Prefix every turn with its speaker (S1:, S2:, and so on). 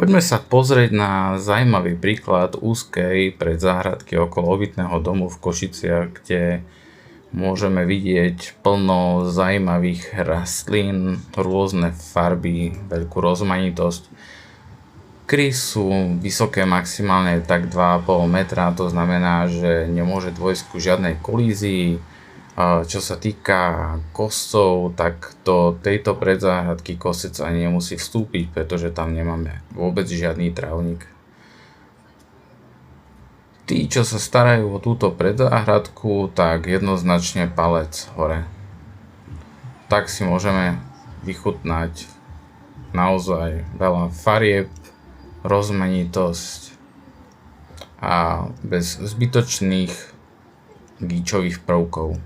S1: Poďme sa pozrieť na zaujímavý príklad úzkej predzáhradky okolo obytného domu v Košiciach, kde môžeme vidieť plno zaujímavých rastlín, rôzne farby, veľkú rozmanitosť. Kry sú vysoké maximálne tak 2,5 metra, to znamená, že nemôže dôjsť ku žiadnej kolízii. Čo sa týka koscov, tak do tejto predzáhradky kosec ani nemusí vstúpiť, pretože tam nemáme vôbec žiadny trávnik. Tí, čo sa starajú o túto predzáhradku, tak jednoznačne palec hore. Tak si môžeme vychutnať naozaj veľa farieb, rozmanitosť a bez zbytočných gíčových prvkov.